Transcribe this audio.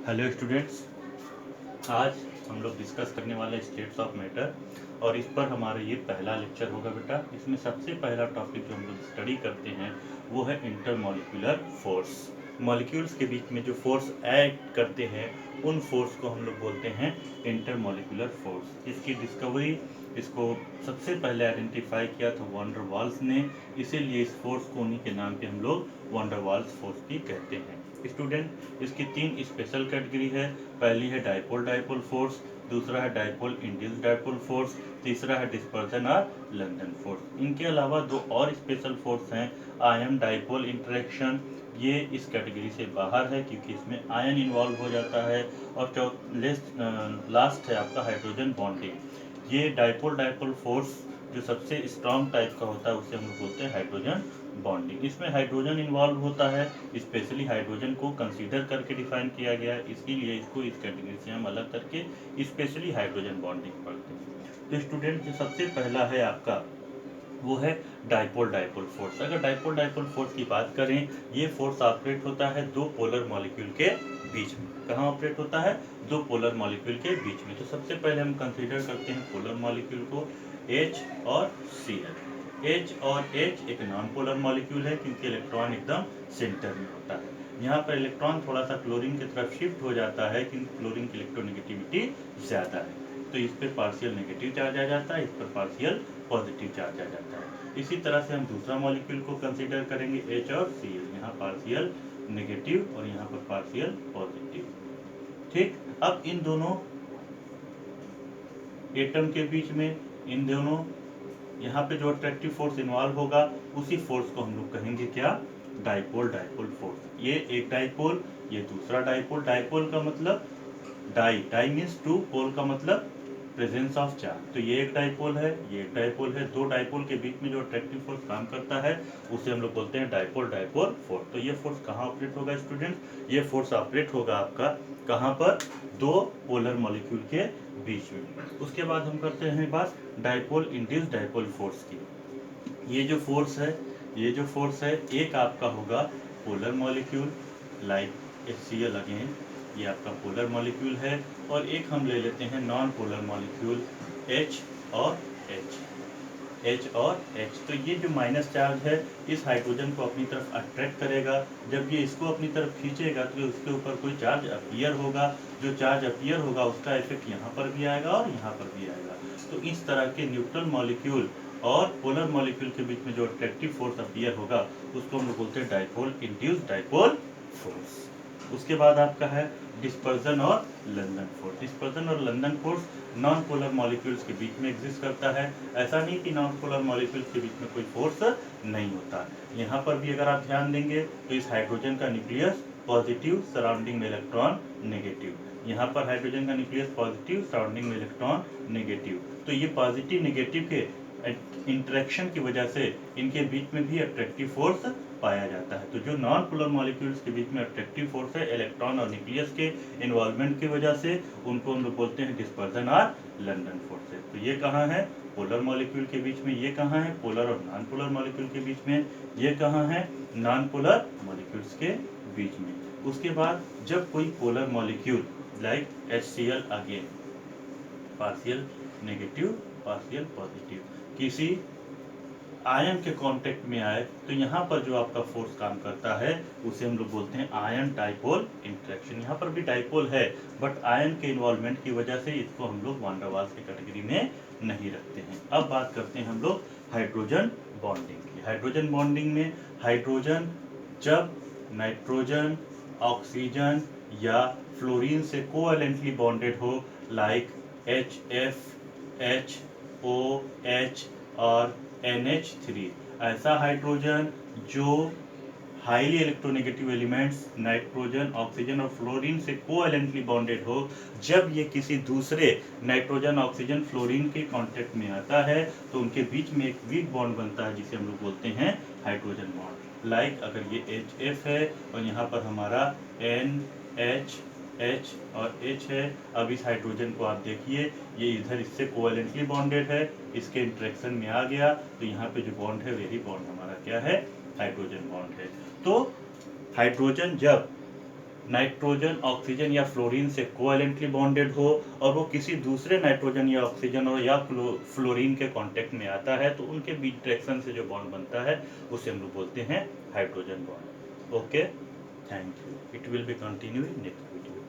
Hello students, आज हम लोग डिस्कस करने वाले स्टेट्स ऑफ मैटर और इस पर हमारा ये पहला लेक्चर होगा बेटा। इसमें सबसे पहला टॉपिक जो हम लोग स्टडी करते हैं वो है इंटरमॉलिक्यूलर फोर्स। मॉलिक्यूल्स के बीच में जो फोर्स एक्ट करते हैं उन फोर्स को हम लोग बोलते हैं इंटरमॉलिक्यूलर फोर्स। इसकी डिस्कवरी, इसको सबसे पहले आइडेंटिफाई किया था वॉन डर वाल्स ने, इसीलिए इस फोर्स को उन्हीं के नाम पे हम लोग वॉन डर वाल्स फोर्स भी कहते हैं। स्टूडेंट, इसकी तीन स्पेशल कैटेगरी है। पहली है डाइपोल डाइपोल फोर्स, दूसरा है डाइपोल इंड्यूस्ड डाइपोल फोर्स, तीसरा है डिस्पर्जन और लंदन फोर्स। इनके अलावा दो और स्पेशल फोर्स हैं, आयन डाइपोल इंटरेक्शन, ये इस कैटेगरी से बाहर है क्योंकि इसमें आयन इन्वॉल्व हो जाता है। और लास्ट है आपका हाइड्रोजन बॉन्डिंग। ये डाइपोल डाइपोल फोर्स जो सबसे स्ट्रॉन्ग टाइप का होता है उसे हम लोग बोलते हैं हाइड्रोजन बॉन्डिंग। इसमें हाइड्रोजन इन्वॉल्व होता है, स्पेशली हाइड्रोजन को कंसीडर करके डिफाइन किया गया है, इसीलिए इसको इस कैटेगरी से हम अलग करके स्पेशली हाइड्रोजन बॉन्डिंग पढ़ते हैं। तो स्टूडेंट, जो सबसे पहला है आपका वो है डाइपोल डाइपोल फोर्स। अगर डाइपोल डाइपोल फोर्स की बात करें, ये फोर्स ऑपरेट होता है दो पोलर मॉलिक्यूल के बीच में। कहाँ ऑपरेट होता है? दो पोलर मॉलिक्यूल के बीच में। तो सबसे पहले हम कंसीडर करते हैं पोलर मॉलिक्यूल को, H और Cl। H और H एक नॉन पोलर मॉलिक्यूल है क्योंकि इलेक्ट्रॉन एकदम सेंटर में होता है। यहाँ पर इलेक्ट्रॉन थोड़ा सा क्लोरीन की तरफ शिफ्ट हो जाता है क्योंकि क्लोरीन की इलेक्ट्रोनेगेटिविटी ज्यादा है, तो इस पर पार्शियल नेगेटिव चार्ज आ जाता है, इस पर पार्शियल पॉजिटिव चार्ज आ जाता है। इसी तरह से हम दूसरा मॉलिक्यूल को कंसीडर करेंगे H और Cl, यहाँ पार्शियल नेगेटिव और यहाँ पर पार्शियल पॉजिटिव। ठीक, अब इन दोनों एटम के बीच में, इन दोनों यहाँ पे जो अट्रैक्टिव फोर्स इन्वॉल्व होगा उसी फोर्स को हम लोग कहेंगे क्या? Dipole dipole force. ये एक डाइपोल, ये दूसरा डाइपोल। डाइपोल का मतलब डाई मीन्स टू, पोल का मतलब प्रेजेंस ऑफ चार्ज। तो ये एक डाइपोल है, ये एक डाइपोल है। दो डाइपोल के बीच में जो अट्रैक्टिव फोर्स काम करता है उसे हम लोग बोलते हैं डाइपोल डाइपोल फोर्स। तो ये फोर्स कहाँ ऑपरेट होगा स्टूडेंट? ये फोर्स ऑपरेट होगा आपका कहाँ पर? दो पोलर मॉलिक्यूल के बीच में। उसके बाद हम करते हैं बात डाइपोल इंड्यूस्ड डाइपोल फोर्स की। ये जो फोर्स है, ये जो फोर्स है, एक आपका होगा polar molecule like HCl again, ये आपका पोलर मॉलिक्यूल है। और एक हम ले लेते हैं नॉन पोलर मॉलिक्यूल H और H। तो ये जो माइनस चार्ज है इस हाइड्रोजन को अपनी तरफ अट्रैक्ट करेगा। जब ये इसको अपनी तरफ खींचेगा तो उसके ऊपर कोई चार्ज अपीयर होगा। जो चार्ज अपीयर होगा उसका इफेक्ट यहाँ पर भी आएगा और यहाँ पर भी आएगा। तो इस तरह के न्यूट्रल मॉलिक्यूल और पोलर मॉलिक्यूल के बीच में जो अट्रैक्टिव फोर्स अपीयर होगा उसको हम लोग बोलते हैं डाइपोल इंड्यूस्ड डाइपोल फोर्स। उसके बाद आपका है डिस्पर्जन और लंदन फोर्स। डिस्पर्जन और London force non polar molecules के बीच में एग्जिस्ट करता है। ऐसा नहीं कि नॉन पोलर मॉलिक्यूल्स के बीच में कोई फोर्स नहीं होता। यहाँ पर भी अगर आप ध्यान देंगे तो इस हाइड्रोजन का न्यूक्लियस पॉजिटिव, सराउंडिंग में इलेक्ट्रॉन नेगेटिव। यहाँ पर हाइड्रोजन का न्यूक्लियस पॉजिटिव, सराउंडिंग में इलेक्ट्रॉन नेगेटिव। तो ये पॉजिटिव नेगेटिव के इंटरेक्शन की वजह से इनके बीच में भी अट्रैक्टिव फोर्स पाया जाता है। तो जो नॉन पोलर मॉलिक्यूल्स के बीच में अट्रैक्टिव फोर्स है इलेक्ट्रॉन और न्यूक्लियस के इन्वॉल्वमेंट की वजह से, उनको हम लोग बोलते हैं डिस्पर्जन और लंदन फोर्स है। तो ये कहाँ है? पोलर मॉलिक्यूल के बीच में। ये कहाँ है? पोलर और नॉन पोलर मॉलिक्यूल के बीच में। ये कहाँ है? नॉन पोलर मॉलिक्यूल्स के बीच में। उसके बाद जब कोई polar molecule like HCl again, partial negative partial positive, किसी आयन के कांटेक्ट में आए तो यहाँ पर जो आपका फोर्स काम करता है उसे हम लोग बोलते हैं आयन डाइपोल इंटरेक्शन। यहाँ पर भी डाइपोल है बट आयन के इन्वॉल्वमेंट की वजह से इसको हम लोग वैन डर वाल्स की कैटेगरी में नहीं रखते हैं। अब बात करते हैं हम लोग हाइड्रोजन बॉन्डिंग की। हाइड्रोजन बॉन्डिंग में हाइड्रोजन जब नाइट्रोजन, ऑक्सीजन या फ्लोरीन से कोवैलेंटली बॉन्डेड हो, लाइक HF, HOH और NH3, ऐसा हाइड्रोजन जो highly electronegative elements nitrogen, oxygen और फ्लोरीन से कोवैलेंटली बॉन्डेड हो, जब ये किसी दूसरे नाइट्रोजन, ऑक्सीजन, फ्लोरीन के कांटेक्ट में आता है तो उनके बीच में एक वीक बॉन्ड बनता है जिसे हम लोग बोलते हैं हाइड्रोजन बॉन्ड। लाइक अगर ये HF है और यहाँ पर हमारा NH, H और H है। अब इस हाइड्रोजन को आप देखिए, ये इधर इससे कोवैलेंटली बॉन्डेड है, इसके इंटरेक्शन में आ गया तो यहाँ पे जो बॉन्ड है वही बॉन्ड हमारा क्या है? हाइड्रोजन बॉन्ड है। तो हाइड्रोजन जब नाइट्रोजन ऑक्सीजन या फ्लोरीन से कोवैलेंटली बॉन्डेड हो और वो किसी दूसरे नाइट्रोजन या ऑक्सीजन और या फ्लोरीन के कांटेक्ट में आता है तो उनके बीच रिएक्शन से जो बॉन्ड बनता है उसे हम लोग बोलते हैं hydrogen bond. Okay, thank you. It will be continue in next video.